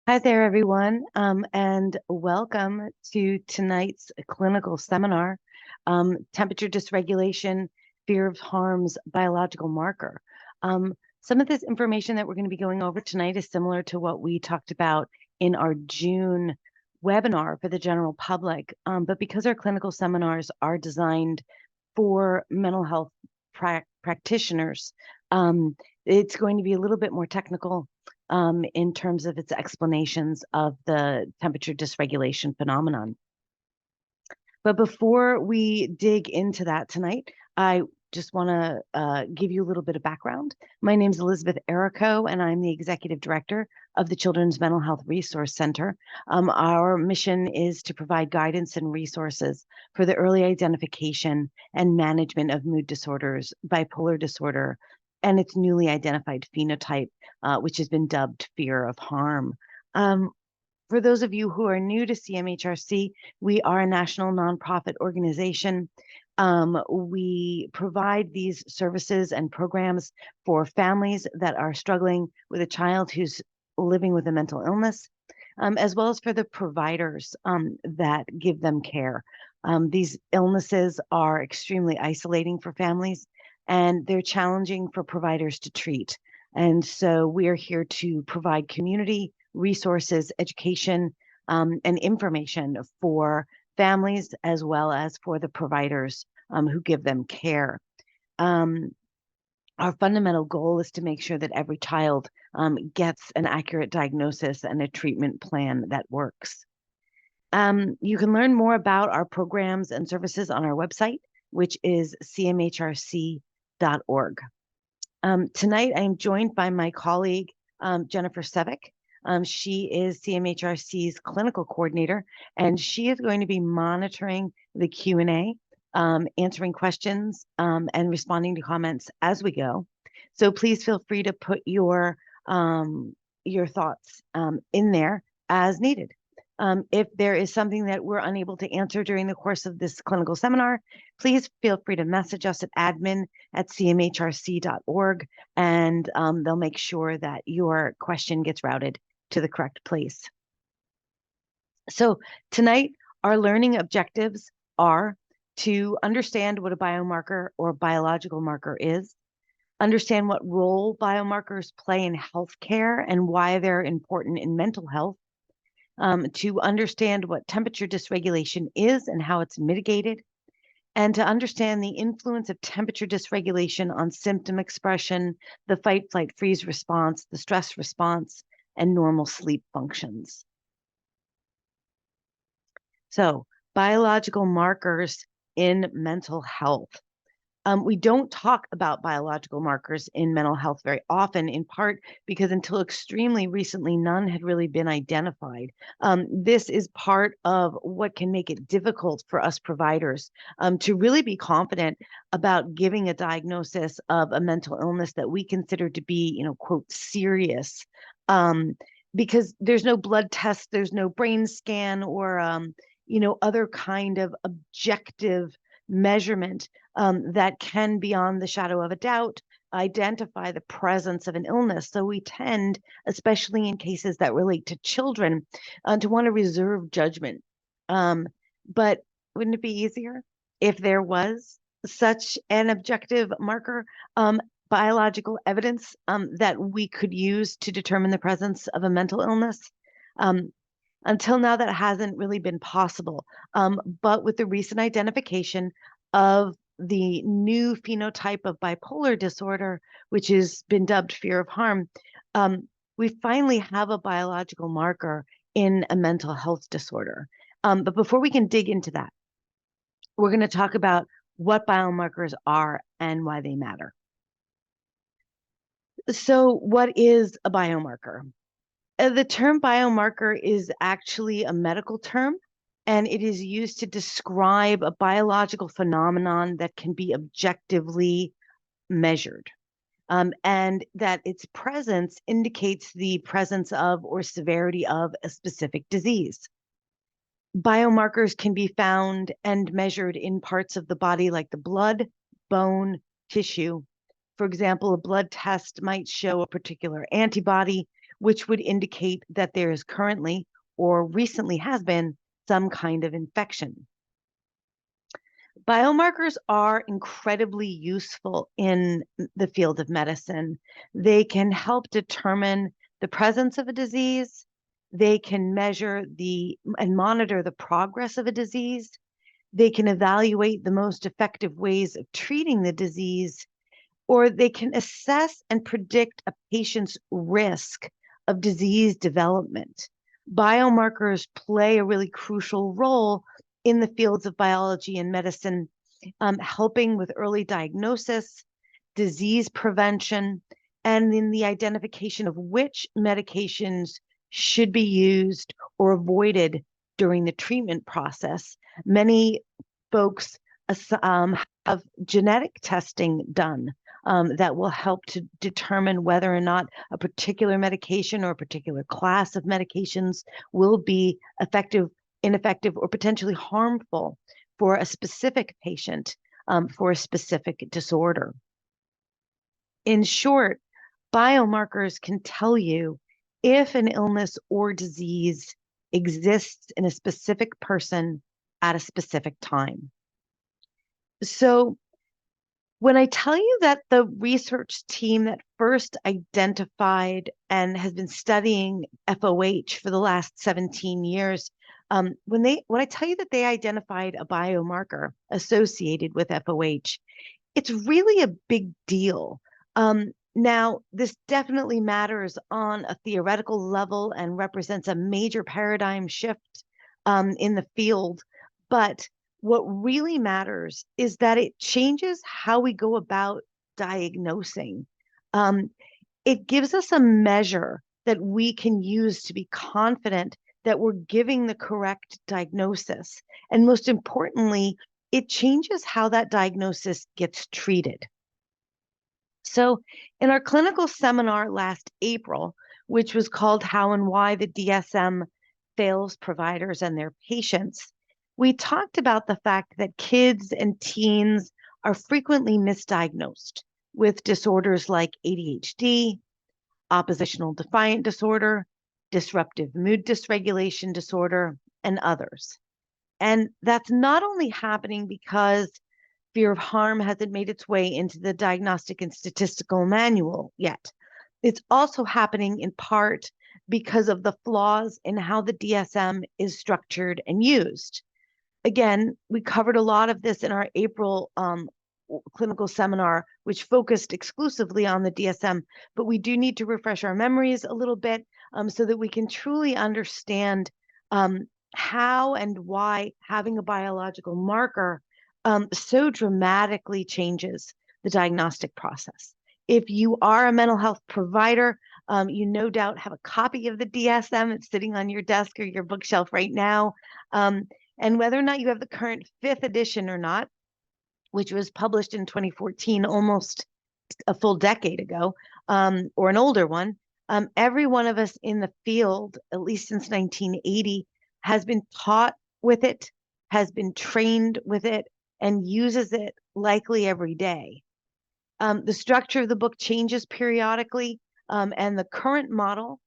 Hi there, everyone, and welcome to tonight's clinical seminar, Temperature Dysregulation, Fear of Harm's Biological Marker. Some of this information that we're going to be going over tonight is similar to what we talked about in our June webinar for the general public, but because our clinical seminars are designed for mental health practitioners, it's going to be a little bit more technical in terms of its explanations of the temperature dysregulation phenomenon. But before we dig into that tonight, I just want to give you a little bit of background. My name is Elizabeth Errico, and I'm the Executive Director of the Children's Mental Health Resource Center. Our mission is to provide guidance and resources for the early identification and management of mood disorders, bipolar disorder, and its newly identified phenotype, which has been dubbed fear of harm. For those of you who are new to CMHRC, we are a national nonprofit organization. We provide these services and programs for families that are struggling with a child who's living with a mental illness, as well as for the providers that give them care. These illnesses are extremely isolating for families, and they're challenging for providers to treat. And so we are here to provide community resources, education, and information for families as well as for the providers who give them care. Our fundamental goal is to make sure that every child gets an accurate diagnosis and a treatment plan that works. You can learn more about our programs and services on our website, which is cmhrc.org. Tonight, I'm joined by my colleague, Jennifer Sevick. She is CMHRC's clinical coordinator, and she is going to be monitoring the Q&A, answering questions, and responding to comments as we go. So please feel free to put your thoughts in there as needed. If there is something that we're unable to answer during the course of this clinical seminar, please feel free to message us at admin@cmhrc.org, and they'll make sure that your question gets routed to the correct place. So tonight, our learning objectives are to understand what a biomarker or biological marker is, understand what role biomarkers play in healthcare and why they're important in mental health, to understand what temperature dysregulation is and how it's mitigated, and to understand the influence of temperature dysregulation on symptom expression, the fight, flight, freeze response, the stress response, and normal sleep functions. So, biological markers in mental health. We don't talk about biological markers in mental health very often, in part because until extremely recently, none had really been identified. This is part of what can make it difficult for us providers to really be confident about giving a diagnosis of a mental illness that we consider to be, quote, serious, because there's no blood test, there's no brain scan or, other kind of objective measurement that can, beyond the shadow of a doubt, identify the presence of an illness. So we tend, especially in cases that relate to children, to want to reserve judgment. But wouldn't it be easier if there was such an objective marker, biological evidence that we could use to determine the presence of a mental illness? Until now, that hasn't really been possible. But with the recent identification of the new phenotype of bipolar disorder, which has been dubbed fear of harm, we finally have a biological marker in a mental health disorder. But before we can dig into that, we're going to talk about what biomarkers are and why they matter. So what is a biomarker? The term biomarker is actually a medical term, and it is used to describe a biological phenomenon that can be objectively measured, and that its presence indicates the presence of or severity of a specific disease. Biomarkers can be found and measured in parts of the body like the blood, bone, tissue. For example, a blood test might show a particular antibody, which would indicate that there is currently or recently has been some kind of infection. Biomarkers are incredibly useful in the field of medicine. They can help determine the presence of a disease. They can measure and monitor the progress of a disease. They can evaluate the most effective ways of treating the disease, or they can assess and predict a patient's risk of disease development. Biomarkers play a really crucial role in the fields of biology and medicine, helping with early diagnosis, disease prevention, and in the identification of which medications should be used or avoided during the treatment process. Many folks have genetic testing done that will help to determine whether or not a particular medication or a particular class of medications will be effective, ineffective, or potentially harmful for a specific patient, for a specific disorder. In short, biomarkers can tell you if an illness or disease exists in a specific person at a specific time. So when I tell you that the research team that first identified and has been studying FOH for the last 17 years, when I tell you that they identified a biomarker associated with FOH, it's really a big deal. Now, this definitely matters on a theoretical level and represents a major paradigm shift in the field, but what really matters is that it changes how we go about diagnosing. It gives us a measure that we can use to be confident that we're giving the correct diagnosis. And most importantly, it changes how that diagnosis gets treated. So in our clinical seminar last April, which was called How and Why the DSM Fails Providers and Their Patients, we talked about the fact that kids and teens are frequently misdiagnosed with disorders like ADHD, oppositional defiant disorder, disruptive mood dysregulation disorder, and others. And that's not only happening because fear of harm hasn't made its way into the Diagnostic and Statistical Manual yet. It's also happening in part because of the flaws in how the DSM is structured and used. Again, we covered a lot of this in our April clinical seminar, which focused exclusively on the DSM, but we do need to refresh our memories a little bit so that we can truly understand how and why having a biological marker so dramatically changes the diagnostic process. If you are a mental health provider, you no doubt have a copy of the DSM. It's sitting on your desk or your bookshelf right now. And whether or not you have the current 5th edition or not, which was published in 2014, almost a full decade ago, or an older one, every one of us in the field, at least since 1980, has been taught with it, has been trained with it, and uses it likely every day. The structure of the book changes periodically, and the current model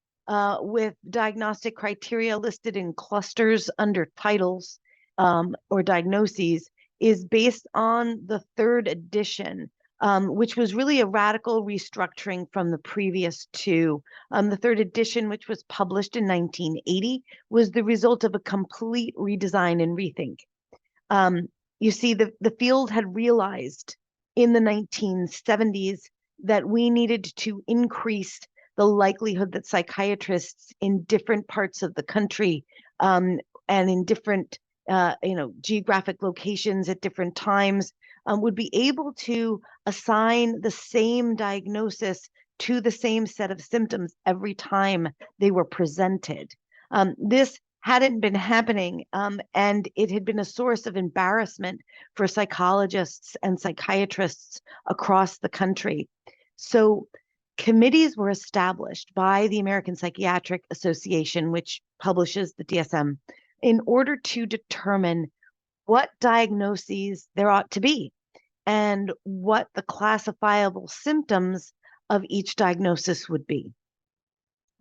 with diagnostic criteria listed in clusters under titles or diagnoses is based on the 3rd edition, which was really a radical restructuring from the previous 2. The 3rd edition, which was published in 1980, was the result of a complete redesign and rethink. You see, the field had realized in the 1970s that we needed to increase the likelihood that psychiatrists in different parts of the country and in different geographic locations at different times would be able to assign the same diagnosis to the same set of symptoms every time they were presented. This hadn't been happening, and it had been a source of embarrassment for psychologists and psychiatrists across the country. So committees were established by the American Psychiatric Association, which publishes the DSM, in order to determine what diagnoses there ought to be and what the classifiable symptoms of each diagnosis would be.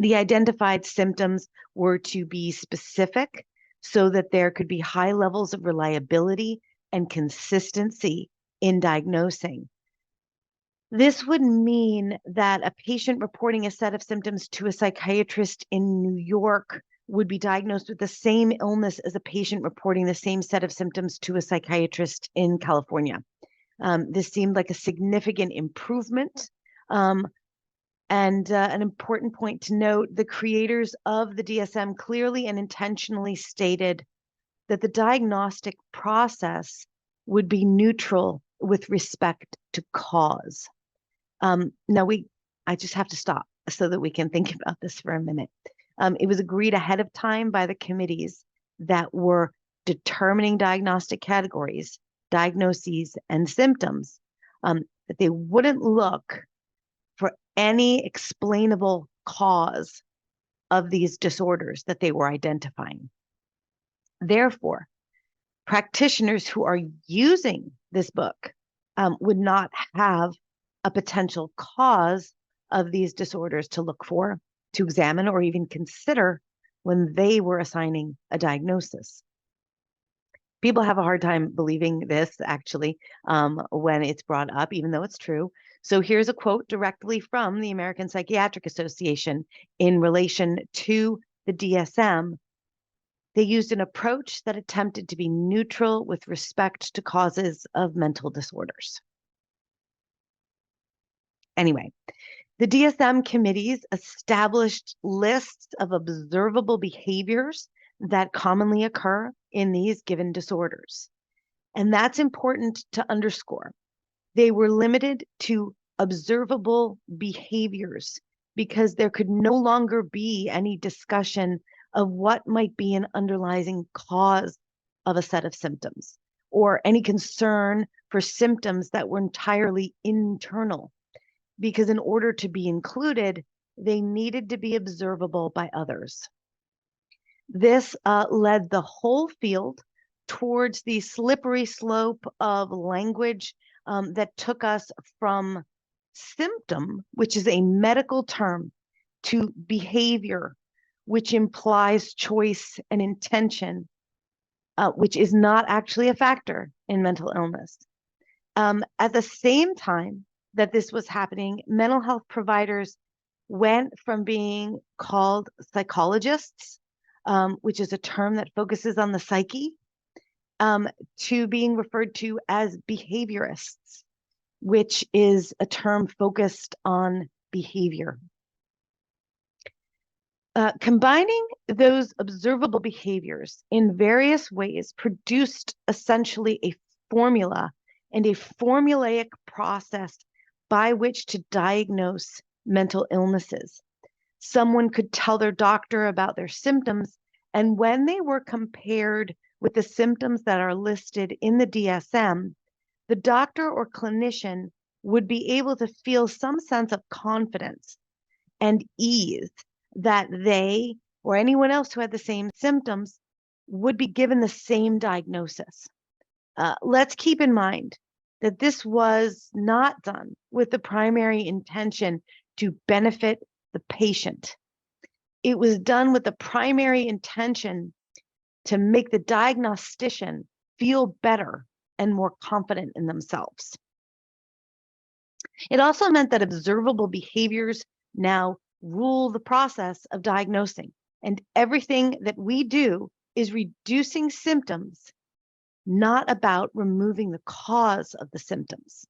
The identified symptoms were to be specific so that there could be high levels of reliability and consistency in diagnosing. This would mean that a patient reporting a set of symptoms to a psychiatrist in New York would be diagnosed with the same illness as a patient reporting the same set of symptoms to a psychiatrist in California. This seemed like a significant improvement. And an important point to note, the creators of the DSM clearly and intentionally stated that the diagnostic process would be neutral with respect to cause. Now I just have to stop so that we can think about this for a minute. It was agreed ahead of time by the committees that were determining diagnostic categories, diagnoses, and symptoms, that they wouldn't look for any explainable cause of these disorders that they were identifying. Therefore, practitioners who are using this book would not have a potential cause of these disorders to look for, to examine, or even consider when they were assigning a diagnosis. People have a hard time believing this, actually, when it's brought up, even though it's true. So here's a quote directly from the American Psychiatric Association in relation to the DSM. They used an approach that attempted to be neutral with respect to causes of mental disorders. Anyway, the DSM committees established lists of observable behaviors that commonly occur in these given disorders. And that's important to underscore. They were limited to observable behaviors because there could no longer be any discussion of what might be an underlying cause of a set of symptoms, or any concern for symptoms that were entirely internal, because in order to be included, they needed to be observable by others. This led the whole field towards the slippery slope of language that took us from symptom, which is a medical term, to behavior, which implies choice and intention, which is not actually a factor in mental illness. At the same time that this was happening, mental health providers went from being called psychologists, which is a term that focuses on the psyche, to being referred to as behaviorists, which is a term focused on behavior. Combining those observable behaviors in various ways produced essentially a formula and a formulaic process by which to diagnose mental illnesses. Someone could tell their doctor about their symptoms, and when they were compared with the symptoms that are listed in the DSM, the doctor or clinician would be able to feel some sense of confidence and ease that they or anyone else who had the same symptoms would be given the same diagnosis. Let's keep in mind that this was not done with the primary intention to benefit the patient. It was done with the primary intention to make the diagnostician feel better and more confident in themselves. It also meant that observable behaviors now rule the process of diagnosing, and everything that we do is reducing symptoms, not about removing the cause of the symptoms.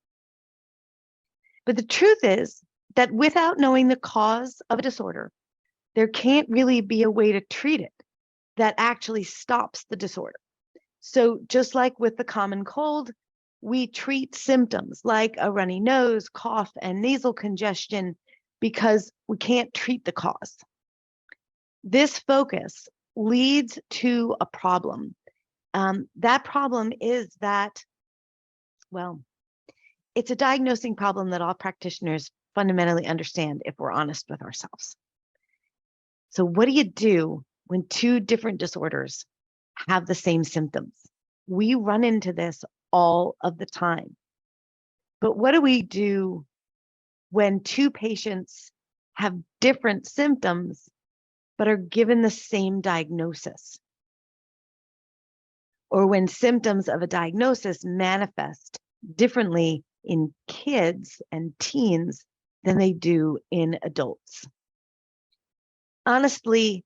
But the truth is that without knowing the cause of a disorder, there can't really be a way to treat it that actually stops the disorder. So just like with the common cold, we treat symptoms like a runny nose, cough, and nasal congestion because we can't treat the cause. This focus leads to a problem. That problem is that, well, it's a diagnosing problem that all practitioners fundamentally understand if we're honest with ourselves. So what do you do when two different disorders have the same symptoms? We run into this all of the time. But what do we do when two patients have different symptoms, but are given the same diagnosis. Or when symptoms of a diagnosis manifest differently in kids and teens than they do in adults. Honestly,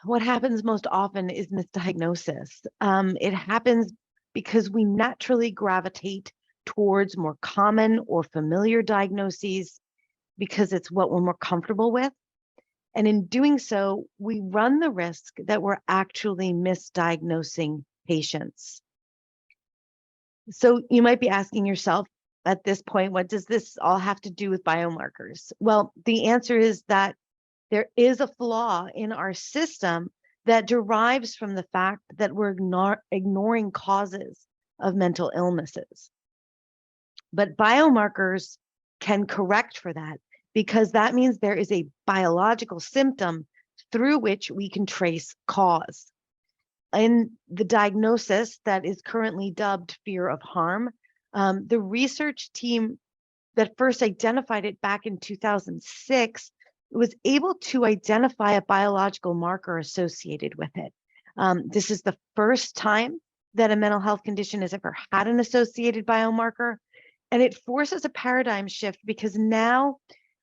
what happens most often is misdiagnosis. It happens because we naturally gravitate towards more common or familiar diagnoses because it's what we're more comfortable with. And in doing so, we run the risk that we're actually misdiagnosing patients. So you might be asking yourself at this point, what does this all have to do with biomarkers? Well, the answer is that there is a flaw in our system that derives from the fact that we're ignoring causes of mental illnesses. But biomarkers can correct for that, because that means there is a biological symptom through which we can trace cause. In the diagnosis that is currently dubbed fear of harm, the research team that first identified it back in 2006 was able to identify a biological marker associated with it. This is the first time that a mental health condition has ever had an associated biomarker, and it forces a paradigm shift because now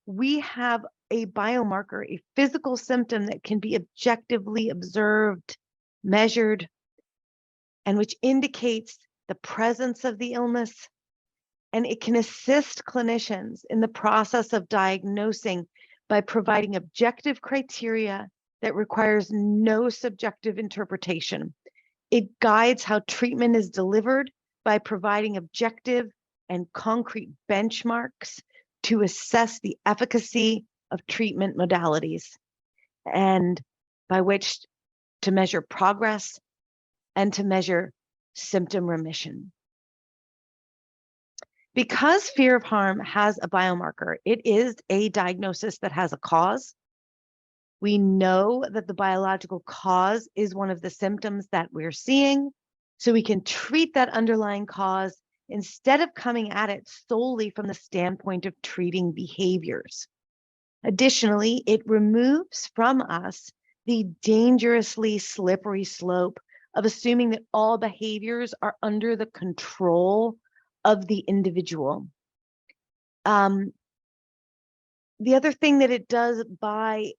we have a biomarker, a physical symptom that can be objectively observed, measured, and which indicates the presence of the illness. And it can assist clinicians in the process of diagnosing by providing objective criteria that requires no subjective interpretation. It guides how treatment is delivered by providing objective and concrete benchmarks to assess the efficacy of treatment modalities, and by which to measure progress and to measure symptom remission. Because fear of harm has a biomarker, it is a diagnosis that has a cause. We know that the biological cause is one of the symptoms that we're seeing, so we can treat that underlying cause instead of coming at it solely from the standpoint of treating behaviors. Additionally, it removes from us the dangerously slippery slope of assuming that all behaviors are under the control of the individual. The other thing that it does by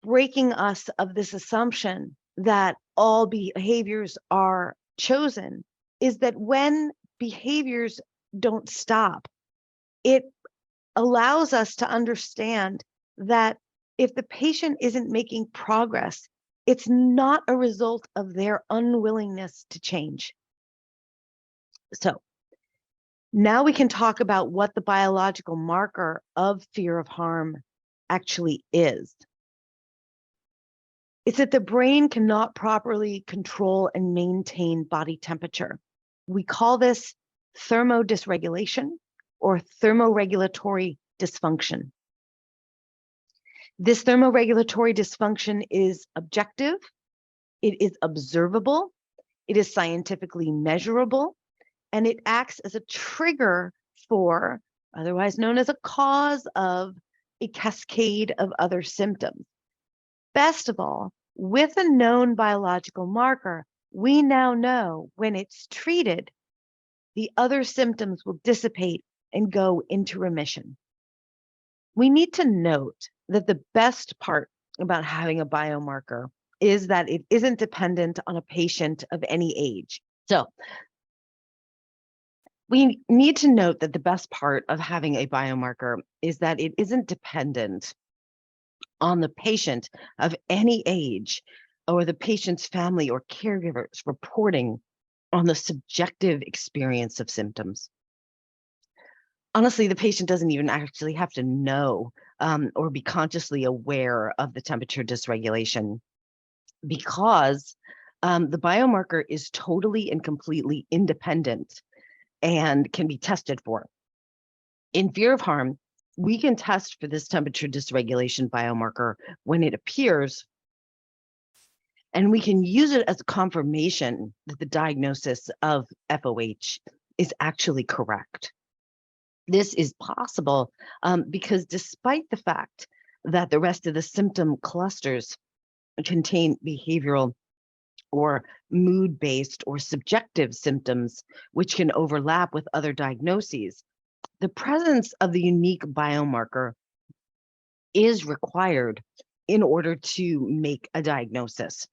breaking us of this assumption that all behaviors are chosen is that when behaviors don't stop, it allows us to understand that if the patient isn't making progress, it's not a result of their unwillingness to change. So now we can talk about what the biological marker of fear of harm actually is. It's that the brain cannot properly control and maintain body temperature. We call this thermodysregulation or thermoregulatory dysfunction. This thermoregulatory dysfunction is objective, it is observable, it is scientifically measurable, and it acts as a trigger for, otherwise known as a cause of, a cascade of other symptoms. Best of all, with a known biological marker, we now know when it's treated, the other symptoms will dissipate and go into remission. We need to note that the best part about having a biomarker is that it isn't dependent on a patient of any age. So we need to note that the best part of having a biomarker is that it isn't dependent on the patient of any age or the patient's family or caregivers reporting on the subjective experience of symptoms. Honestly, the patient doesn't even actually have to know or be consciously aware of the temperature dysregulation, because the biomarker is totally and completely independent and can be tested for. In fear of harm, we can test for this temperature dysregulation biomarker when it appears, and we can use it as a confirmation that the diagnosis of FOH is actually correct. This is possible because despite the fact that the rest of the symptom clusters contain behavioral or mood-based or subjective symptoms, which can overlap with other diagnoses, the presence of the unique biomarker is required in order to make a diagnosis.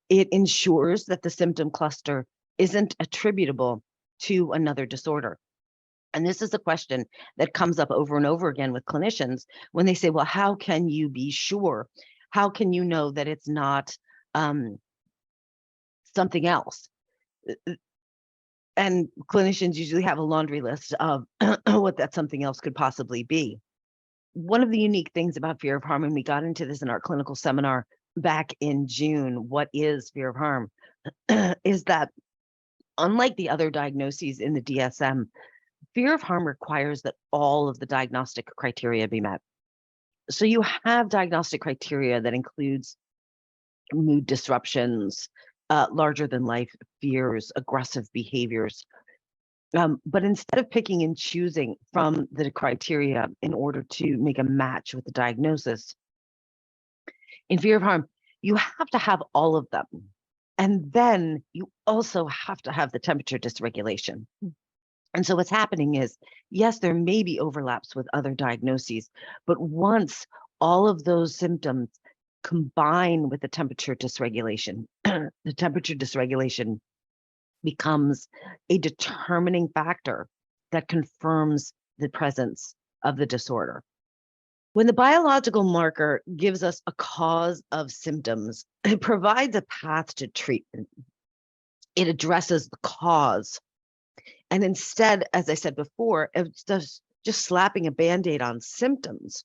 It ensures that the symptom cluster isn't attributable to another disorder. And this is a question that comes up over and over again with clinicians when they say, well, how can you be sure? How can you know that it's not something else? And clinicians usually have a laundry list of what that something else could possibly be. One of the unique things about fear of harm, and we got into this in our clinical seminar back in June, what is fear of harm, is that unlike the other diagnoses in the DSM, fear of harm requires that all of the diagnostic criteria be met. So you have diagnostic criteria that includes mood disruptions, larger than life fears, aggressive behaviors. But instead of picking and choosing from the criteria in order to make a match with the diagnosis, in fear of harm, you have to have all of them. And then you also have to have the temperature dysregulation. And so what's happening is, yes, there may be overlaps with other diagnoses, but once all of those symptoms combine with the temperature dysregulation, the temperature dysregulation becomes a determining factor that confirms the presence of the disorder. When the biological marker gives us a cause of symptoms, it provides a path to treatment. It addresses the cause. And instead, as I said before, of just slapping a Band-Aid on symptoms,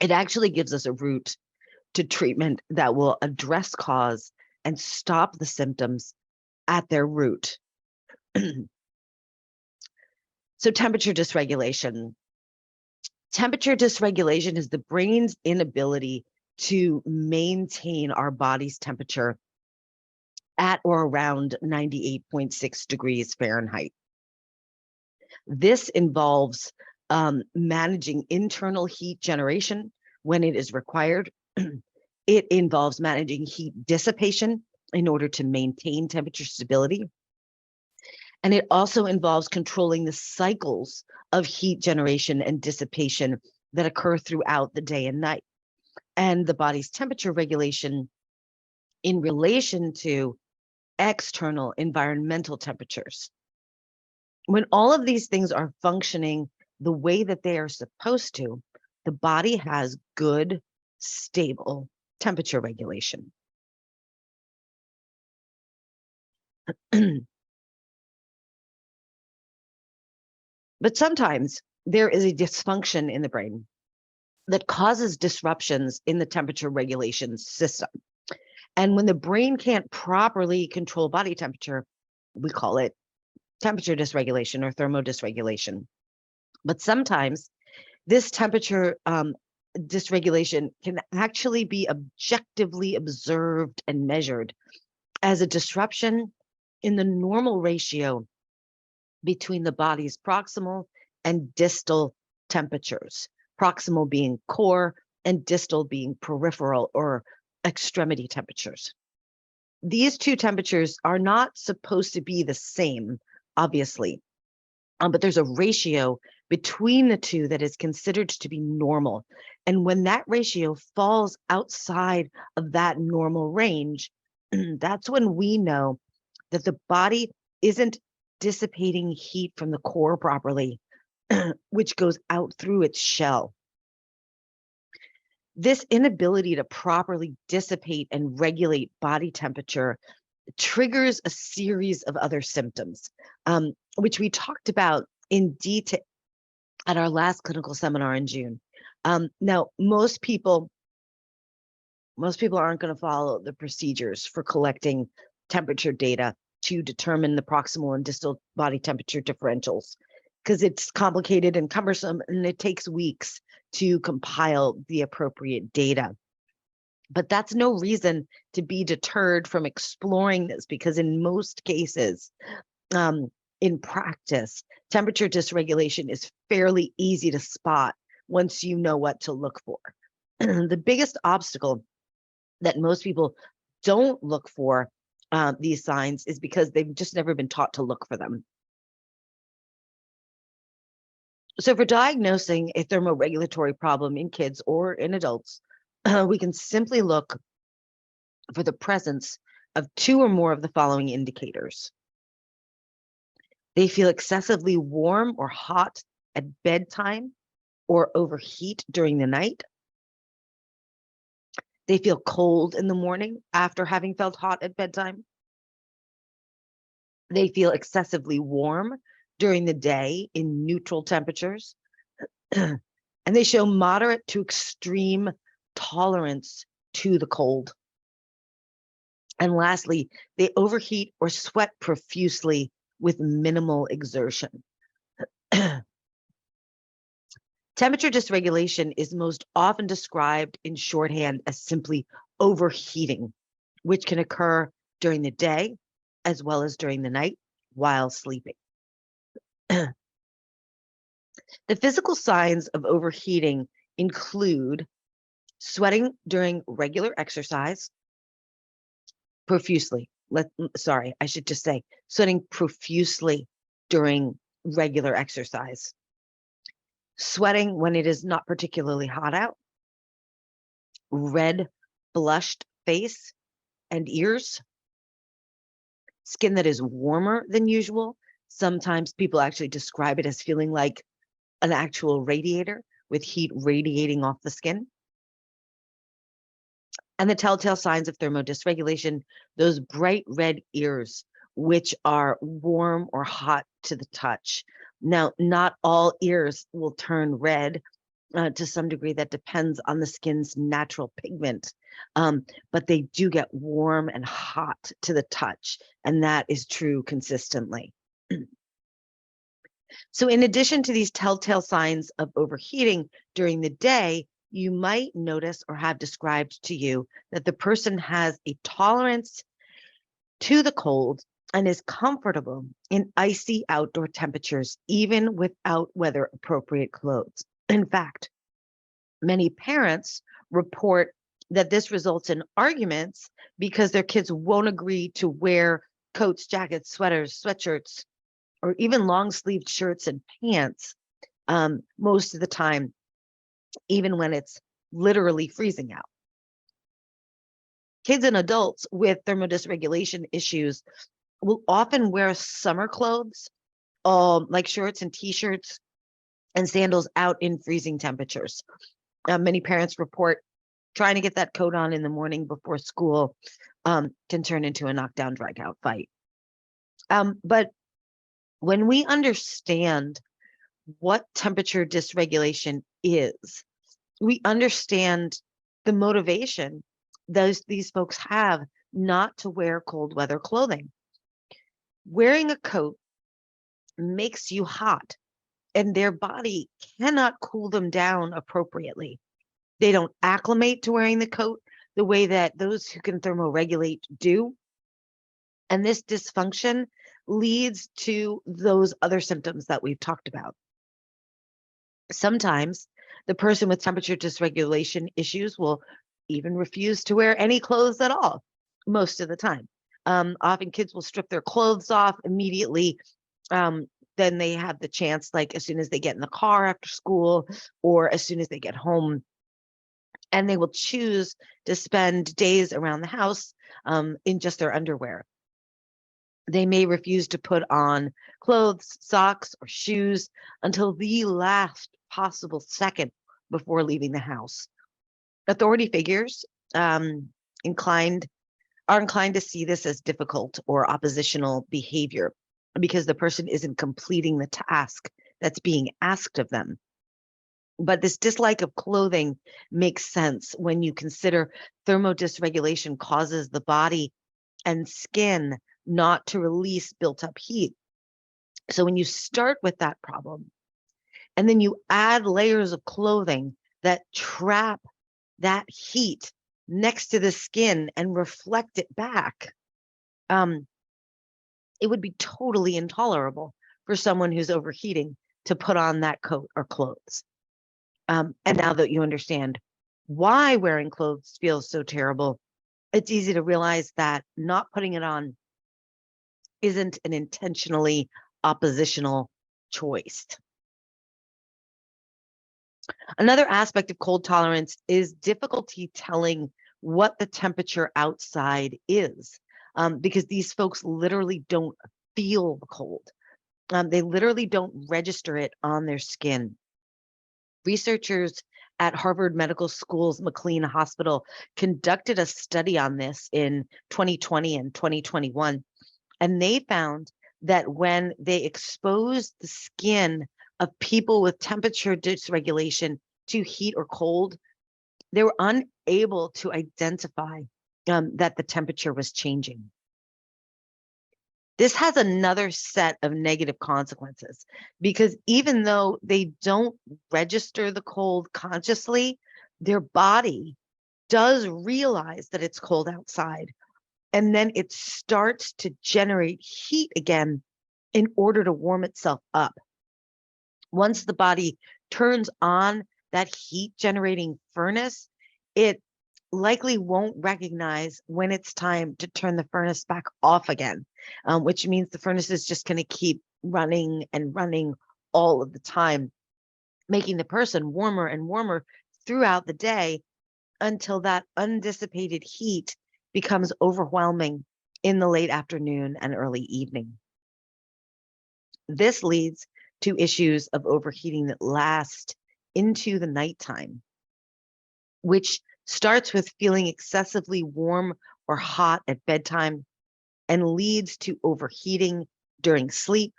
it actually gives us a route to treatment that will address cause and stop the symptoms at their root. So temperature dysregulation. Temperature dysregulation is the brain's inability to maintain our body's temperature at or around 98.6 degrees Fahrenheit. This involves managing internal heat generation when it is required. It involves managing heat dissipation in order to maintain temperature stability. And it also involves controlling the cycles of heat generation and dissipation that occur throughout the day and night, and the body's temperature regulation in relation to external environmental temperatures. When all of these things are functioning the way that they are supposed to, the body has good, stable temperature regulation. But sometimes there is a dysfunction in the brain that causes disruptions in the temperature regulation system. And when the brain can't properly control body temperature, we call it temperature dysregulation or thermodysregulation. But sometimes this temperature dysregulation can actually be objectively observed and measured as a disruption in the normal ratio between the body's proximal and distal temperatures, proximal being core and distal being peripheral or extremity temperatures. These two temperatures are not supposed to be the same, obviously, but there's a ratio between the two that is considered to be normal. And when that ratio falls outside of that normal range, that's when we know that the body isn't dissipating heat from the core properly, which goes out through its shell. This inability to properly dissipate and regulate body temperature triggers a series of other symptoms, which we talked about in detail at our last clinical seminar in June. Now, most people aren't going to follow the procedures for collecting temperature data to determine the proximal and distal body temperature differentials, because it's complicated and cumbersome, and it takes weeks to compile the appropriate data. But that's no reason to be deterred from exploring this, because in most cases, in practice, temperature dysregulation is fairly easy to spot once you know what to look for. The biggest obstacle that most people don't look for these signs is because they've just never been taught to look for them. So for diagnosing a thermoregulatory problem in kids or in adults, we can simply look for the presence of 2 or more of the following indicators. They feel excessively warm or hot at bedtime or overheat during the night. They feel cold in the morning after having felt hot at bedtime. They feel excessively warm during the day in neutral temperatures. And they show moderate to extreme tolerance to the cold. And lastly, they overheat or sweat profusely with minimal exertion. Temperature dysregulation is most often described in shorthand as simply overheating, which can occur during the day as well as during the night while sleeping. The physical signs of overheating include sweating during regular exercise profusely. I should just say sweating profusely during regular exercise. Sweating when it is not particularly hot out. Red, blushed face and ears. Skin that is warmer than usual. Sometimes people actually describe it as feeling like an actual radiator with heat radiating off the skin. And the telltale signs of thermodysregulation, those bright red ears, which are warm or hot to the touch. Now, not all ears will turn red. To some degree, that depends on the skin's natural pigment, but they do get warm and hot to the touch, and that is true consistently. So in addition to these telltale signs of overheating during the day, you might notice or have described to you that the person has a tolerance to the cold and is comfortable in icy outdoor temperatures, even without weather appropriate clothes. In fact, many parents report that this results in arguments because their kids won't agree to wear coats, jackets, sweaters, sweatshirts, or even long-sleeved shirts and pants most of the time, even when it's literally freezing out. Kids and adults with thermodysregulation issues will often wear summer clothes, like shorts and t-shirts and sandals out in freezing temperatures. Many parents report trying to get that coat on in the morning before school can turn into a knockdown, drag out fight. But when we understand what temperature dysregulation is, we understand the motivation these folks have not to wear cold weather clothing. Wearing a coat makes you hot, and their body cannot cool them down appropriately. They don't acclimate to wearing the coat the way that those who can thermoregulate do. And this dysfunction leads to those other symptoms that we've talked about. Sometimes the person with temperature dysregulation issues will even refuse to wear any clothes at all, most of the time. Often kids will strip their clothes off immediately. Then they have the chance, like as soon as they get in the car after school or as soon as they get home, and they will choose to spend days around the house in just their underwear. They may refuse to put on clothes, socks, or shoes until the last possible second before leaving the house. Authority figures are inclined to see this as difficult or oppositional behavior because the person isn't completing the task that's being asked of them. But this dislike of clothing makes sense when you consider thermodysregulation causes the body and skin not to release built up heat. So when you start with that problem, and then you add layers of clothing that trap that heat next to the skin and reflect it back, it would be totally intolerable for someone who's overheating to put on that coat or clothes. And now that you understand why wearing clothes feels so terrible, it's easy to realize that not putting it on isn't an intentionally oppositional choice. Another aspect of cold tolerance is difficulty telling what the temperature outside is, because these folks literally don't feel the cold. They literally don't register it on their skin. Researchers at Harvard Medical School's McLean Hospital conducted a study on this in 2020 and 2021, and they found that when they exposed the skin of people with temperature dysregulation to heat or cold, they were unable to identify that the temperature was changing. This has another set of negative consequences because even though they don't register the cold consciously, their body does realize that it's cold outside. And then it starts to generate heat again in order to warm itself up. Once the body turns on that heat generating furnace, it likely won't recognize when it's time to turn the furnace back off again, which means the furnace is just going to keep running and running all of the time, making the person warmer and warmer throughout the day until that undissipated heat becomes overwhelming in the late afternoon and early evening. This leads to issues of overheating that last into the nighttime, which starts with feeling excessively warm or hot at bedtime and leads to overheating during sleep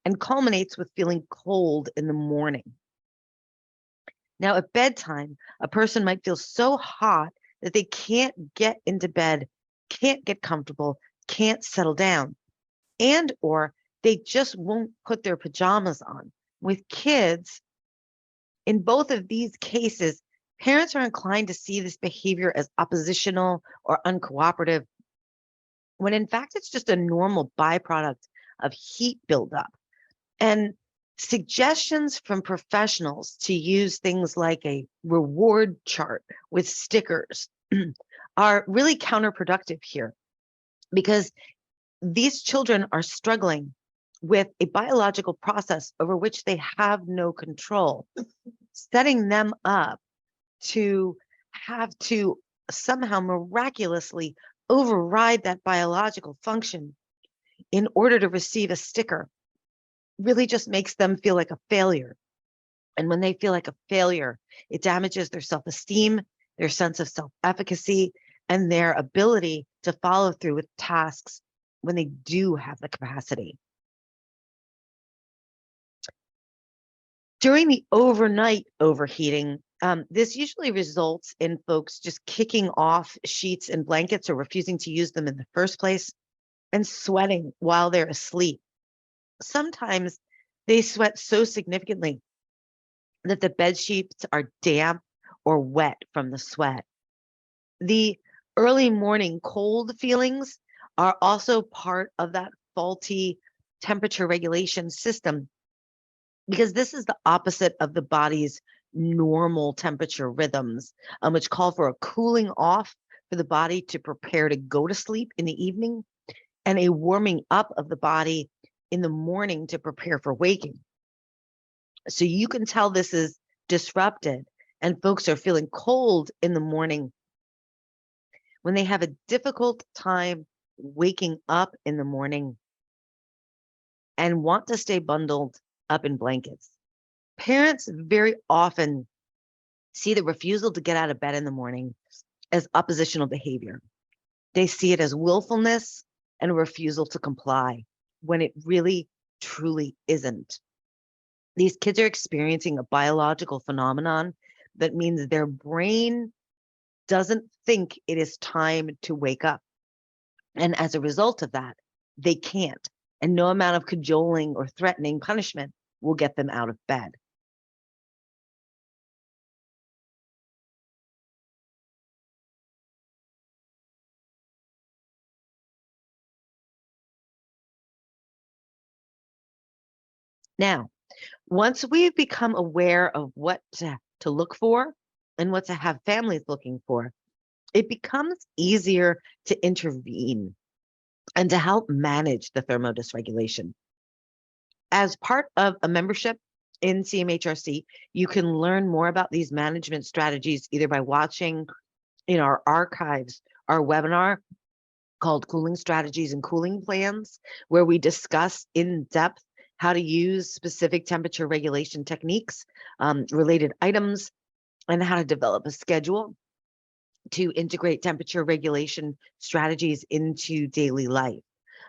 and culminates with feeling cold in the morning. Now, at bedtime, a person might feel so hot that they can't get into bed, can't get comfortable, can't settle down, and or they just won't put their pajamas on. With kids, in both of these cases, parents are inclined to see this behavior as oppositional or uncooperative, when in fact it's just a normal byproduct of heat buildup. And suggestions from professionals to use things like a reward chart with stickers are really counterproductive here because these children are struggling with a biological process over which they have no control, setting them up to have to somehow miraculously override that biological function in order to receive a sticker really just makes them feel like a failure. And when they feel like a failure, it damages their self-esteem, their sense of self-efficacy, and their ability to follow through with tasks when they do have the capacity. During the overnight overheating, this usually results in folks just kicking off sheets and blankets or refusing to use them in the first place and sweating while they're asleep. Sometimes they sweat so significantly that the bed sheets are damp or wet from the sweat. The early morning cold feelings are also part of that faulty temperature regulation system because this is the opposite of the body's normal temperature rhythms, which call for a cooling off for the body to prepare to go to sleep in the evening and a warming up of the body in the morning to prepare for waking. So you can tell this is disrupted and folks are feeling cold in the morning when they have a difficult time waking up in the morning and want to stay bundled up in blankets. Parents very often see the refusal to get out of bed in the morning as oppositional behavior. They see it as willfulness and a refusal to comply when it really, truly isn't. These kids are experiencing a biological phenomenon that means their brain doesn't think it is time to wake up. And as a result of that, they can't. And no amount of cajoling or threatening punishment will get them out of bed. Now, once we've become aware of what to look for and what to have families looking for, it becomes easier to intervene and to help manage the thermodysregulation. As part of a membership in CMHRC, you can learn more about these management strategies either by watching in our archives our webinar called Cooling Strategies and Cooling Plans, where we discuss in depth how to use specific temperature regulation techniques, related items, and how to develop a schedule to integrate temperature regulation strategies into daily life.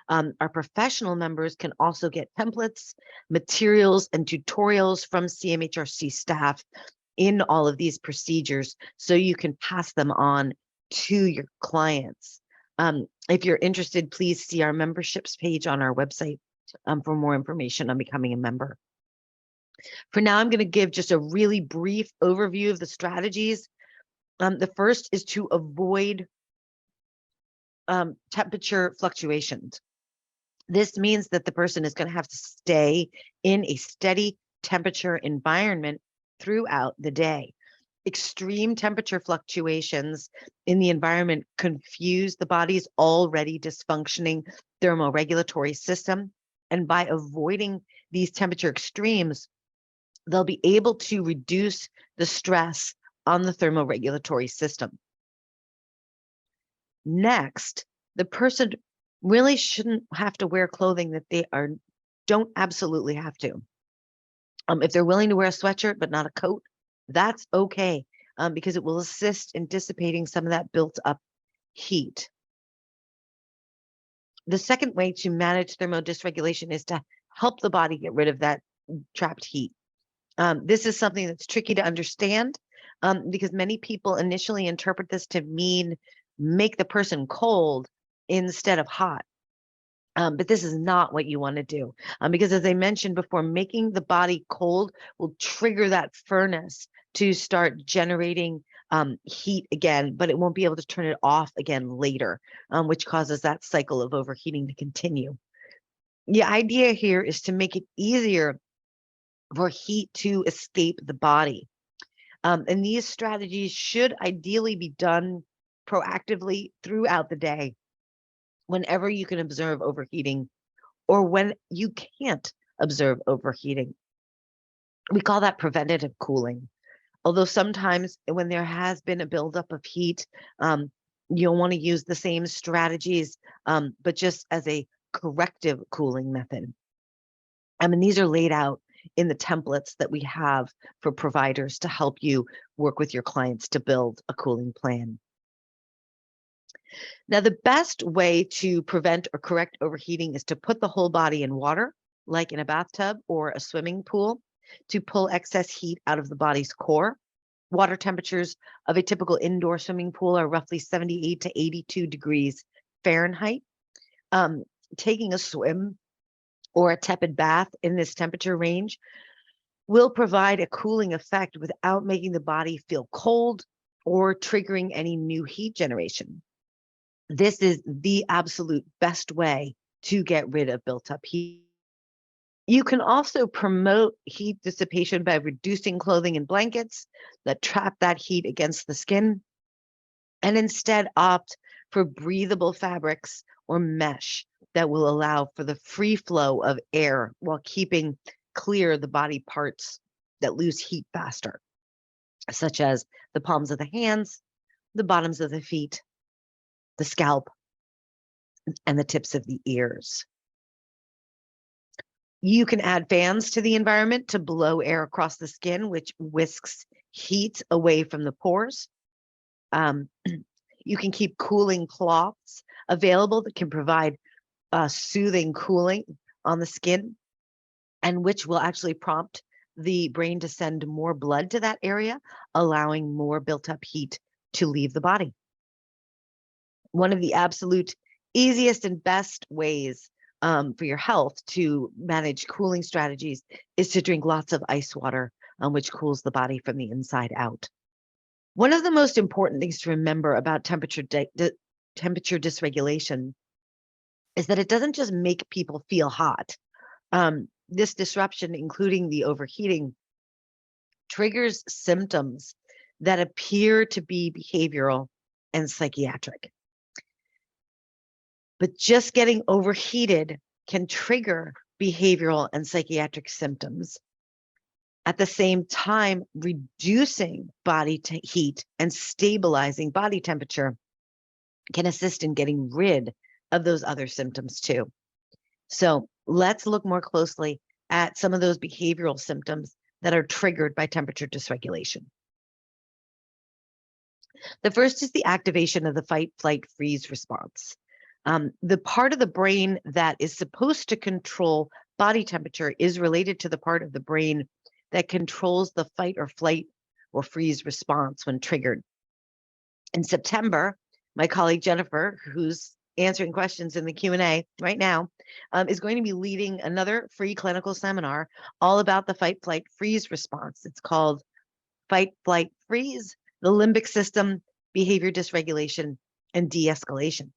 Our professional members can also get templates, materials, and tutorials from CMHRC staff in all of these procedures so you can pass them on to your clients. If you're interested, please see our memberships page on our website for more information on becoming a member. For now, I'm going to give just a really brief overview of the strategies. The first is to avoid temperature fluctuations. This means that the person is going to have to stay in a steady temperature environment throughout the day. Extreme temperature fluctuations in the environment confuse the body's already dysfunctioning thermoregulatory system. And by avoiding these temperature extremes, they'll be able to reduce the stress on the thermoregulatory system. Next, the person really shouldn't have to wear clothing that they don't absolutely have to. If they're willing to wear a sweatshirt but not a coat, that's okay, because it will assist in dissipating some of that built up heat. The second way to manage thermodysregulation is to help the body get rid of that trapped heat. This is something that's tricky to understand because many people initially interpret this to mean make the person cold instead of hot. But this is not what you want to do because, as I mentioned before, making the body cold will trigger that furnace to start generating heat again, but it won't be able to turn it off again later, which causes that cycle of overheating to continue. The idea here is to make it easier for heat to escape the body. And these strategies should ideally be done proactively throughout the day, whenever you can observe overheating or when you can't observe overheating. We call that preventative cooling. Although sometimes when there has been a buildup of heat, you'll want to use the same strategies, but just as a corrective cooling method. These are laid out in the templates that we have for providers to help you work with your clients to build a cooling plan. Now, the best way to prevent or correct overheating is to put the whole body in water, like in a bathtub or a swimming pool, to pull excess heat out of the body's core. Water temperatures of a typical indoor swimming pool are roughly 78 to 82 degrees Fahrenheit. Taking a swim or a tepid bath in this temperature range will provide a cooling effect without making the body feel cold or triggering any new heat generation. This is the absolute best way to get rid of built-up heat. You can also promote heat dissipation by reducing clothing and blankets that trap that heat against the skin, and instead opt for breathable fabrics or mesh that will allow for the free flow of air while keeping clear the body parts that lose heat faster, such as the palms of the hands, the bottoms of the feet, the scalp, and the tips of the ears. You can add fans to the environment to blow air across the skin, which whisks heat away from the pores. You can keep cooling cloths available that can provide soothing cooling on the skin, and which will actually prompt the brain to send more blood to that area, allowing more built-up heat to leave the body. One of the absolute easiest and best ways for your health to manage cooling strategies is to drink lots of ice water, which cools the body from the inside out. One of the most important things to remember about temperature dysregulation is that it doesn't just make people feel hot. This disruption, including the overheating, triggers symptoms that appear to be behavioral and psychiatric. But just getting overheated can trigger behavioral and psychiatric symptoms. At the same time, reducing body heat and stabilizing body temperature can assist in getting rid of those other symptoms too. So let's look more closely at some of those behavioral symptoms that are triggered by temperature dysregulation. The first is the activation of the fight, flight, freeze response. The part of the brain that is supposed to control body temperature is related to the part of the brain that controls the fight or flight or freeze response when triggered. In September, my colleague Jennifer, who's answering questions in the Q&A right now, is going to be leading another free clinical seminar all about the fight, flight, freeze response. It's called Fight, Flight, Freeze, the Limbic System, Behavior Dysregulation, and De-escalation.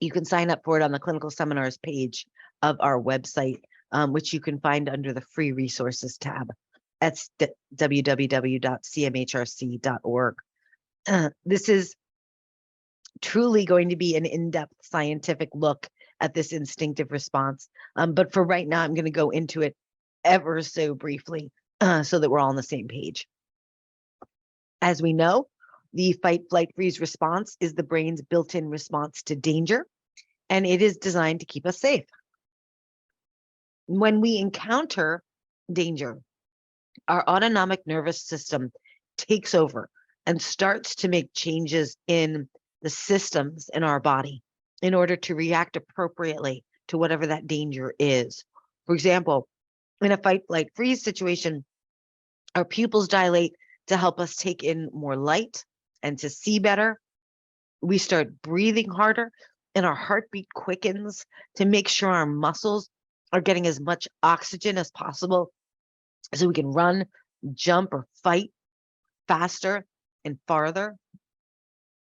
You can sign up for it on the clinical seminars page of our website, which you can find under the free resources tab at www.cmhrc.org. This is truly going to be an in-depth scientific look at this instinctive response. But for right now, I'm going to go into it ever so briefly so that we're all on the same page. As we know, the fight, flight, freeze response is the brain's built-in response to danger, and it is designed to keep us safe. When we encounter danger, our autonomic nervous system takes over and starts to make changes in the systems in our body in order to react appropriately to whatever that danger is. For example, in a fight, flight, freeze situation, our pupils dilate to help us take in more light and to see better. We start breathing harder and our heartbeat quickens to make sure our muscles are getting as much oxygen as possible so we can run, jump, or fight faster and farther.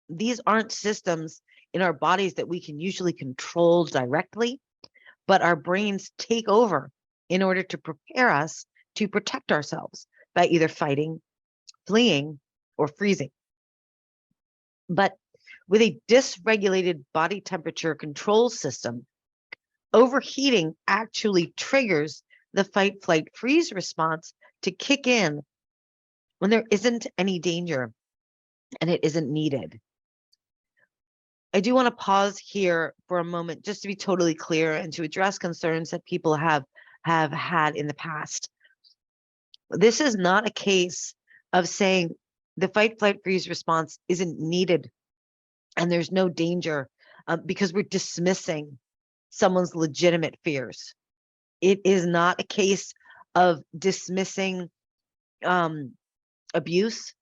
These aren't systems in our bodies that we can usually control directly, but our brains take over in order to prepare us to protect ourselves by either fighting, fleeing, or freezing. But with a dysregulated body temperature control system, overheating actually triggers the fight, flight, freeze response to kick in when there isn't any danger and it isn't needed. I do want to pause here for a moment just to be totally clear and to address concerns that people have had in the past. This is not a case of saying the fight, flight, freeze response isn't needed and there's no danger because we're dismissing someone's legitimate fears. It is not a case of dismissing abuse.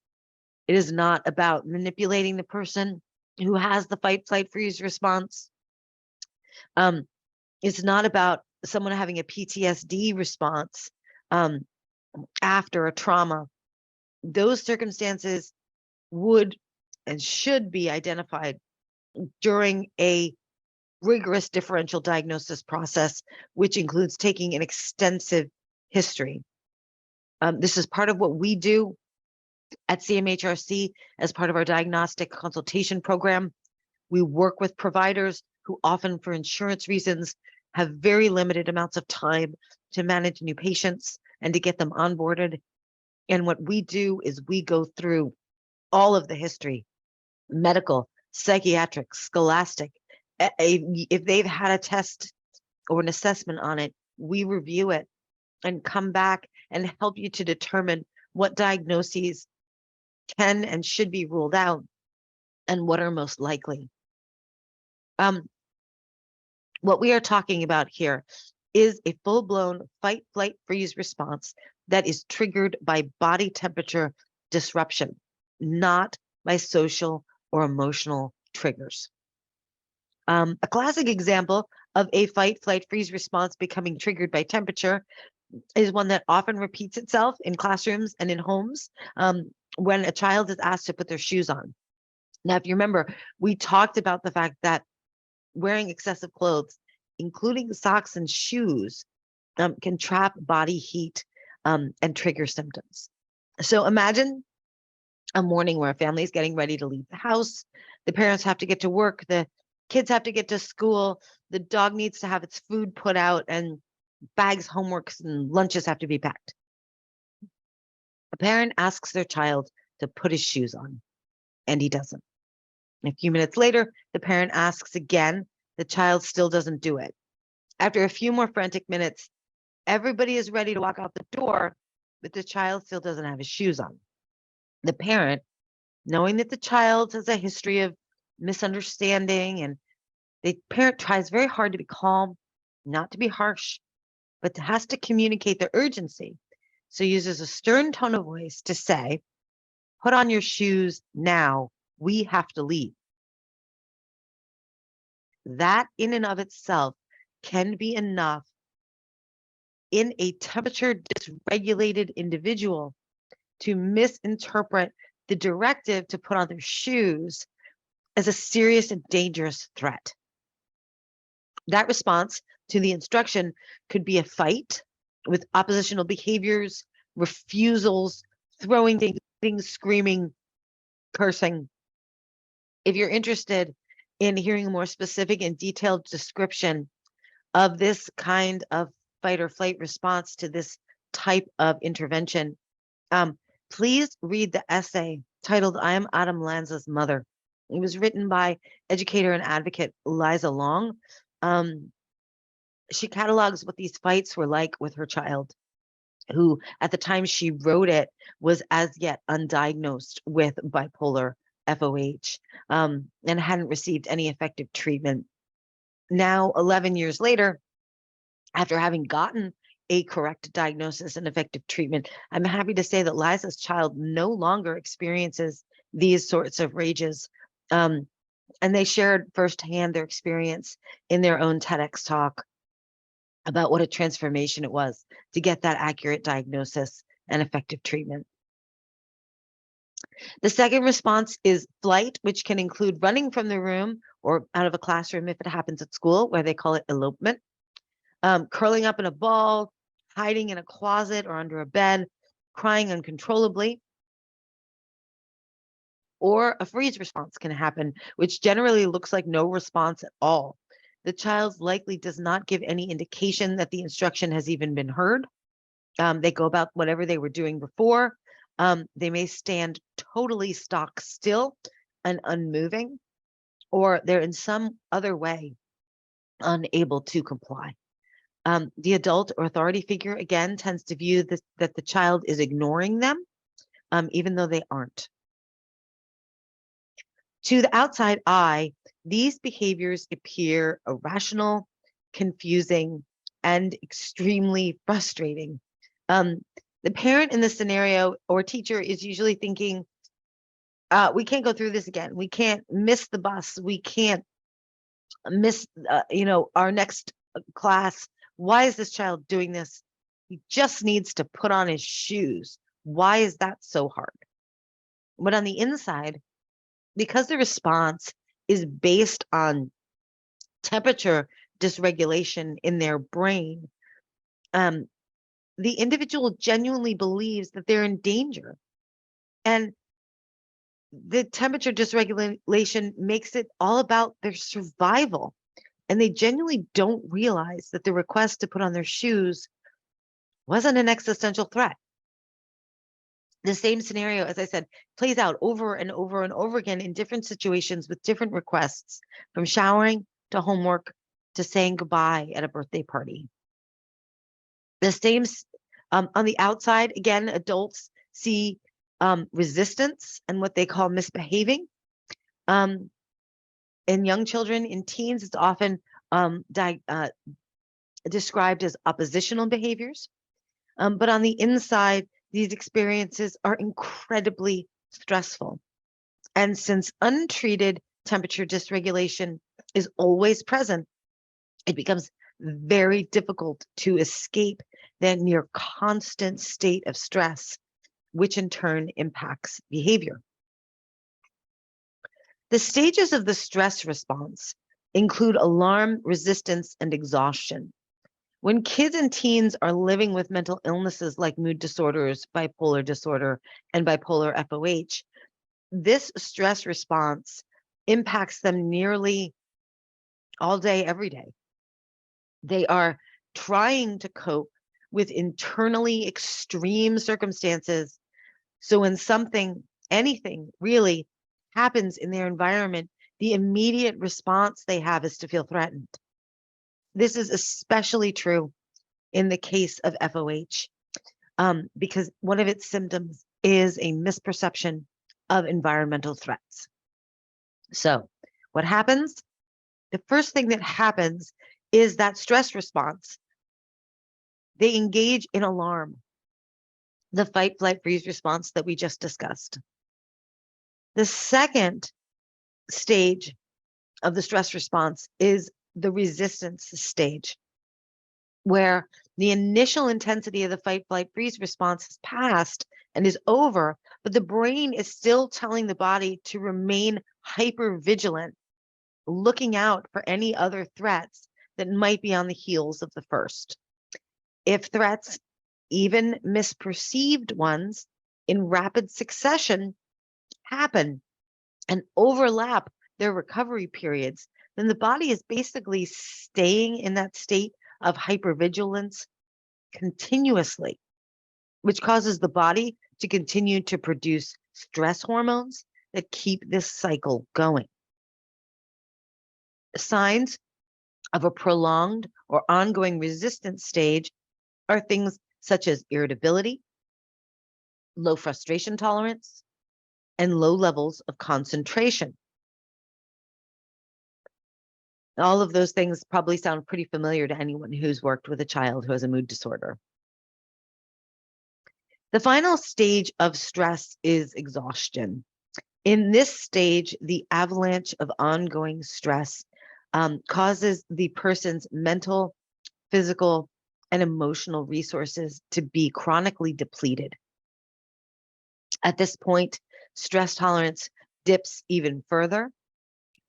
It is not about manipulating the person who has the fight, flight, freeze response. It's not about someone having a PTSD response after a trauma. Those circumstances would and should be identified during a rigorous differential diagnosis process, which includes taking an extensive history. This is part of what we do at CMHRC as part of our diagnostic consultation program. We work with providers who often, for insurance reasons, have very limited amounts of time to manage new patients and to get them onboarded. And what we do is we go through all of the history, medical, psychiatric, scholastic. If they've had a test or an assessment on it, we review it and come back and help you to determine what diagnoses can and should be ruled out and what are most likely. What we are talking about here is a full-blown fight, flight, freeze response that is triggered by body temperature disruption, not by social or emotional triggers. A classic example of a fight, flight, freeze response becoming triggered by temperature is one that often repeats itself in classrooms and in homes when a child is asked to put their shoes on. Now, if you remember, we talked about the fact that wearing excessive clothes, including socks and shoes, can trap body heat and trigger symptoms. So imagine a morning where a family is getting ready to leave the house. The parents have to get to work. The kids have to get to school. The dog needs to have its food put out, and bags, homeworks, and lunches have to be packed. A parent asks their child to put his shoes on, and he doesn't. A few minutes later, the parent asks again. The child still doesn't do it. After a few more frantic minutes, everybody is ready to walk out the door, but the child still doesn't have his shoes on. The parent, knowing that the child has a history of misunderstanding, and the parent tries very hard to be calm, not to be harsh, but has to communicate the urgency. So uses a stern tone of voice to say, "Put on your shoes now. We have to leave." That in and of itself can be enough in a temperature dysregulated individual to misinterpret the directive to put on their shoes as a serious and dangerous threat. That response to the instruction could be a fight with oppositional behaviors, refusals, throwing things, screaming, cursing. If you're interested in hearing a more specific and detailed description of this kind of fight or flight response to this type of intervention, please read the essay titled "I Am Adam Lanza's Mother." It was written by educator and advocate Liza Long. She catalogs what these fights were like with her child, who at the time she wrote it was as yet undiagnosed with bipolar FOH, and hadn't received any effective treatment. Now, 11 years later, after having gotten a correct diagnosis and effective treatment, I'm happy to say that Liza's child no longer experiences these sorts of rages. And they shared firsthand their experience in their own TEDx talk about what a transformation it was to get that accurate diagnosis and effective treatment. The second response is flight, which can include running from the room or out of a classroom if it happens at school, where they call it elopement, curling up in a ball, hiding in a closet or under a bed, crying uncontrollably. Or a freeze response can happen, which generally looks like no response at all. The child likely does not give any indication that the instruction has even been heard. They go about whatever they were doing before. They may stand totally stock still and unmoving, or they're in some other way unable to comply. The adult or authority figure, again, tends to view this, that the child is ignoring them, even though they aren't. To the outside eye, these behaviors appear irrational, confusing, and extremely frustrating. The parent in this scenario or teacher is usually thinking, we can't go through this again. We can't miss the bus. We can't miss, our next class. Why is this child doing this? He just needs to put on his shoes. Why is that so hard? But on the inside, because the response is based on temperature dysregulation in their brain, the individual genuinely believes that they're in danger. And the temperature dysregulation makes it all about their survival. And they genuinely don't realize that the request to put on their shoes wasn't an existential threat. The same scenario, as I said, plays out over and over and over again in different situations with different requests, from showering to homework to saying goodbye at a birthday party. The same on the outside, again, adults see resistance and what they call misbehaving. In young children, in teens, it's often described as oppositional behaviors. But on the inside, these experiences are incredibly stressful. And since untreated temperature dysregulation is always present, it becomes very difficult to escape that near constant state of stress, which in turn impacts behavior. The stages of the stress response include alarm, resistance, and exhaustion. When kids and teens are living with mental illnesses like mood disorders, bipolar disorder, and bipolar FOH, this stress response impacts them nearly all day, every day. They are trying to cope with internally extreme circumstances. So when anything really happens in their environment, the immediate response they have is to feel threatened. This is especially true in the case of FOH, because one of its symptoms is a misperception of environmental threats. So what happens? The first thing that happens is that stress response. They engage in alarm, the fight, flight, freeze response that we just discussed. The second stage of the stress response is the resistance stage, where the initial intensity of the fight, flight, freeze response has passed and is over, but the brain is still telling the body to remain hyper vigilant, looking out for any other threats that might be on the heels of the first. If threats, even misperceived ones, in rapid succession happen and overlap their recovery periods, then the body is basically staying in that state of hypervigilance continuously, which causes the body to continue to produce stress hormones that keep this cycle going. Signs of a prolonged or ongoing resistance stage are things such as irritability, low frustration tolerance, and low levels of concentration. All of those things probably sound pretty familiar to anyone who's worked with a child who has a mood disorder. The final stage of stress is exhaustion. In this stage, the avalanche of ongoing stress causes the person's mental, physical, and emotional resources to be chronically depleted. At this point, stress tolerance dips even further,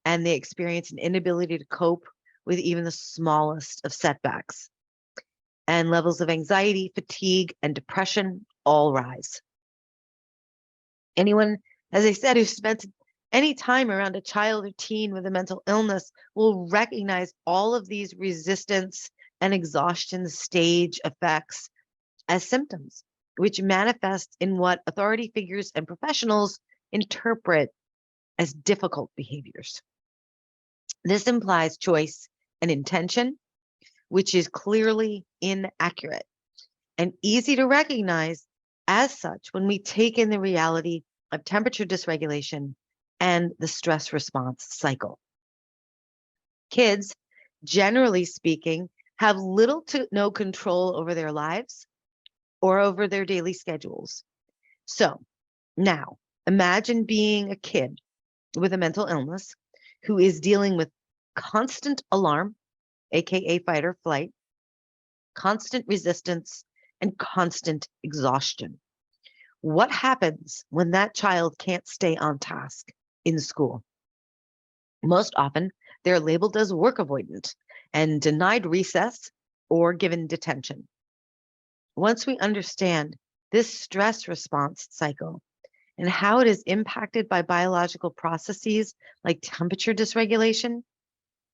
and they experience an inability to cope with even the smallest of setbacks. And levels of anxiety, fatigue, and depression all rise. Anyone, as I said, who spent any time around a child or teen with a mental illness will recognize all of these resistance and exhaustion stage effects as symptoms, which manifest in what authority figures and professionals interpret as difficult behaviors. This implies choice and intention, which is clearly inaccurate and easy to recognize as such when we take in the reality of temperature dysregulation and the stress response cycle. Kids, generally speaking, have little to no control over their lives or over their daily schedules. So now imagine being a kid with a mental illness who is dealing with constant alarm, aka fight or flight, constant resistance, and constant exhaustion. What happens when that child can't stay on task in school? Most often, they're labeled as work avoidant and denied recess or given detention. Once we understand this stress response cycle and how it is impacted by biological processes like temperature dysregulation,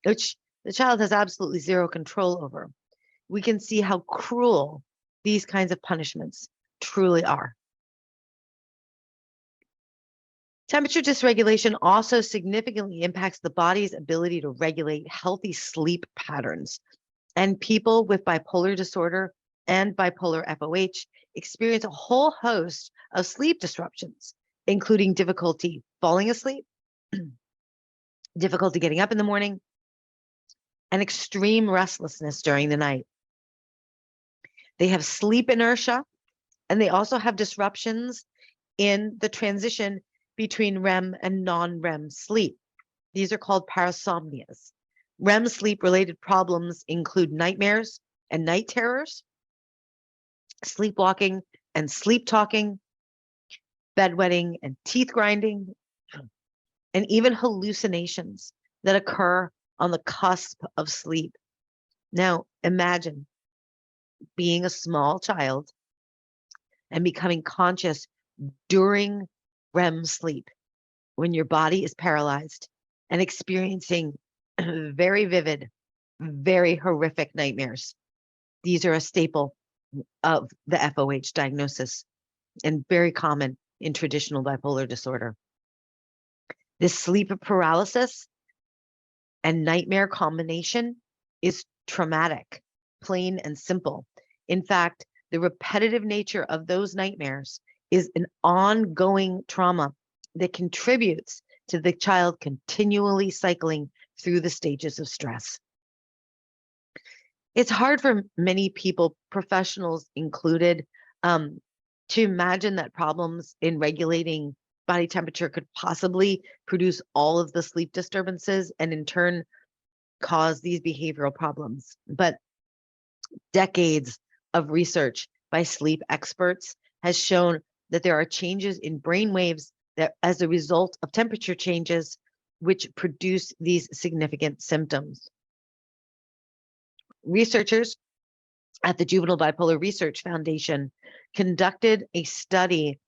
which the child has absolutely zero control over, we can see how cruel these kinds of punishments truly are. Temperature dysregulation also significantly impacts the body's ability to regulate healthy sleep patterns. And people with bipolar disorder and bipolar FOH experience a whole host of sleep disruptions, including difficulty falling asleep, difficulty getting up in the morning, and extreme restlessness during the night. They have sleep inertia, and they also have disruptions in the transition between REM and non-REM sleep. These are called parasomnias. REM sleep-related problems include nightmares and night terrors, sleepwalking and sleep talking, bedwetting and teeth grinding, and even hallucinations that occur on the cusp of sleep. Now, imagine being a small child and becoming conscious during REM sleep, when your body is paralyzed and experiencing very vivid, very horrific nightmares. These are a staple of the FOH diagnosis and very common in traditional bipolar disorder. This sleep paralysis and nightmare combination is traumatic, plain and simple. In fact, the repetitive nature of those nightmares is an ongoing trauma that contributes to the child continually cycling through the stages of stress. It's hard for many people, professionals included, to imagine that problems in regulating body temperature could possibly produce all of the sleep disturbances and in turn cause these behavioral problems. But decades of research by sleep experts has shown that there are changes in brain waves that as a result of temperature changes, which produce these significant symptoms. Researchers at the Juvenile Bipolar Research Foundation conducted a study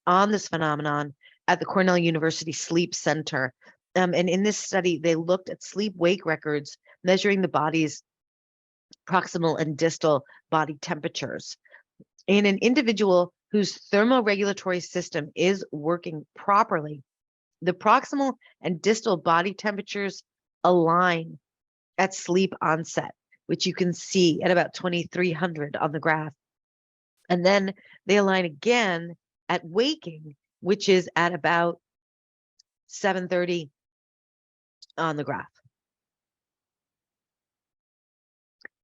on this phenomenon at the Cornell University Sleep Center. And in this study, they looked at sleep-wake records measuring the body's proximal and distal body temperatures. In an individual whose thermoregulatory system is working properly, the proximal and distal body temperatures align at sleep onset, which you can see at about 2300 on the graph. And then they align again at waking, which is at about 730 on the graph.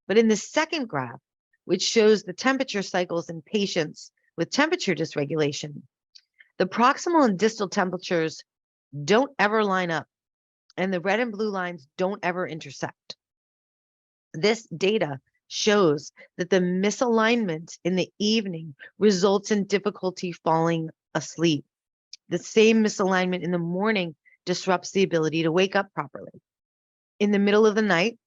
But in the second graph, which shows the temperature cycles in patients with temperature dysregulation, the proximal and distal temperatures don't ever line up, and the red and blue lines don't ever intersect. This data shows that the misalignment in the evening results in difficulty falling asleep. The same misalignment in the morning disrupts the ability to wake up properly. In the middle of the night,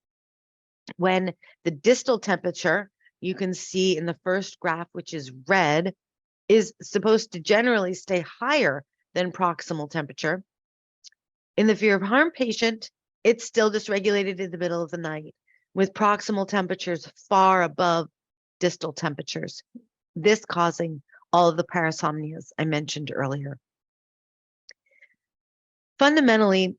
when the distal temperature, you can see in the first graph, which is red, is supposed to generally stay higher than proximal temperature. In the fear of harm patient, it's still dysregulated in the middle of the night, with proximal temperatures far above distal temperatures, this causing all of the parasomnias I mentioned earlier. Fundamentally,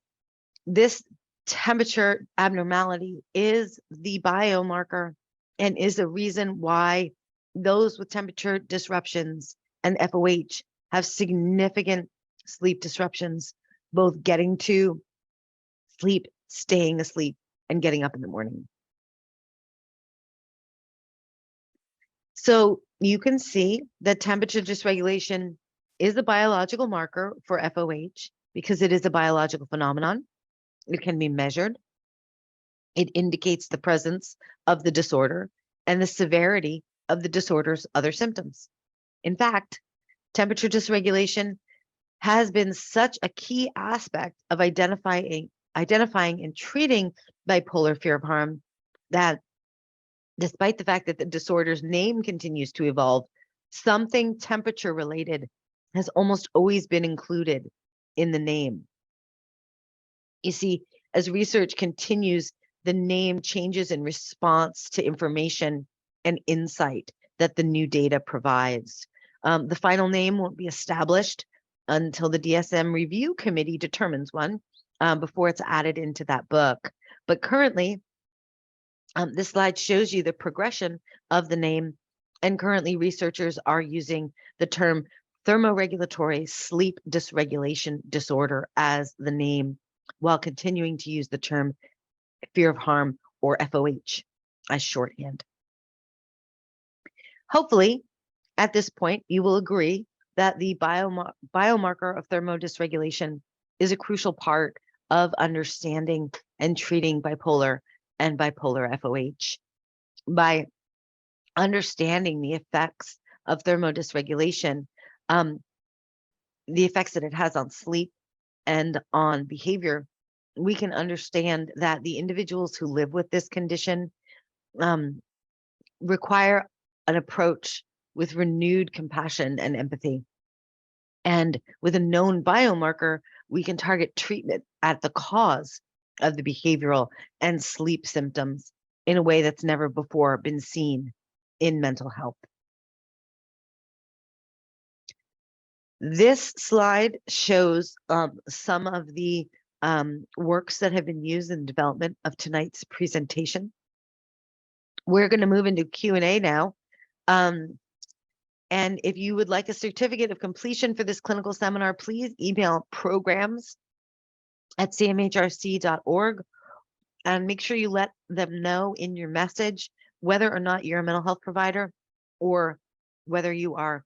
this temperature abnormality is the biomarker and is the reason why those with temperature disruptions and FOH have significant sleep disruptions, both getting to sleep, staying asleep, and getting up in the morning. So you can see that temperature dysregulation is a biological marker for FOH because it is a biological phenomenon. It can be measured. It indicates the presence of the disorder and the severity of the disorder's other symptoms. In fact, temperature dysregulation has been such a key aspect of identifying and treating bipolar fear of harm that despite the fact that the disorder's name continues to evolve, something temperature related has almost always been included in the name. You see, as research continues, the name changes in response to information and insight that the new data provides. The final name won't be established until the DSM review committee determines one before it's added into that book. But currently, this slide shows you the progression of the name, and currently researchers are using the term thermoregulatory sleep dysregulation disorder as the name, while continuing to use the term fear of harm or FOH as shorthand. Hopefully, at this point, you will agree that the biomarker of thermodysregulation is a crucial part of understanding and treating bipolar and bipolar FOH. By understanding the effects of thermodysregulation, the effects that it has on sleep and on behavior, we can understand that the individuals who live with this condition require an approach with renewed compassion and empathy. And with a known biomarker, we can target treatment at the cause of the behavioral and sleep symptoms in a way that's never before been seen in mental health. This slide shows some of the works that have been used in the development of tonight's presentation. We're going to move into Q&A now. And if you would like a certificate of completion for this clinical seminar, please email programs@cmhrc.org and make sure you let them know in your message whether or not you're a mental health provider or whether you are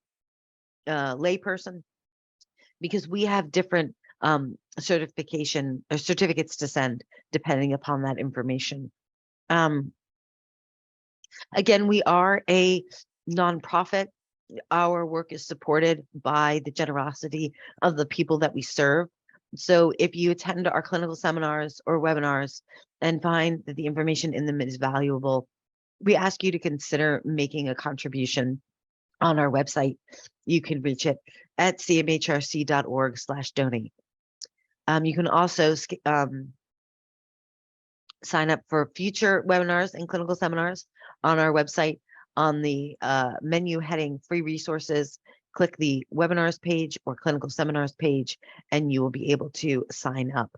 a layperson, because we have different certification or certificates to send depending upon that information. Again, we are a nonprofit. Our work is supported by the generosity of the people that we serve. So if you attend our clinical seminars or webinars and find that the information in them is valuable, we ask you to consider making a contribution on our website. You can reach it at cmhrc.org/donate. You can also sign up for future webinars and clinical seminars on our website. On the menu heading free resources, click the webinars page or clinical seminars page, and you will be able to sign up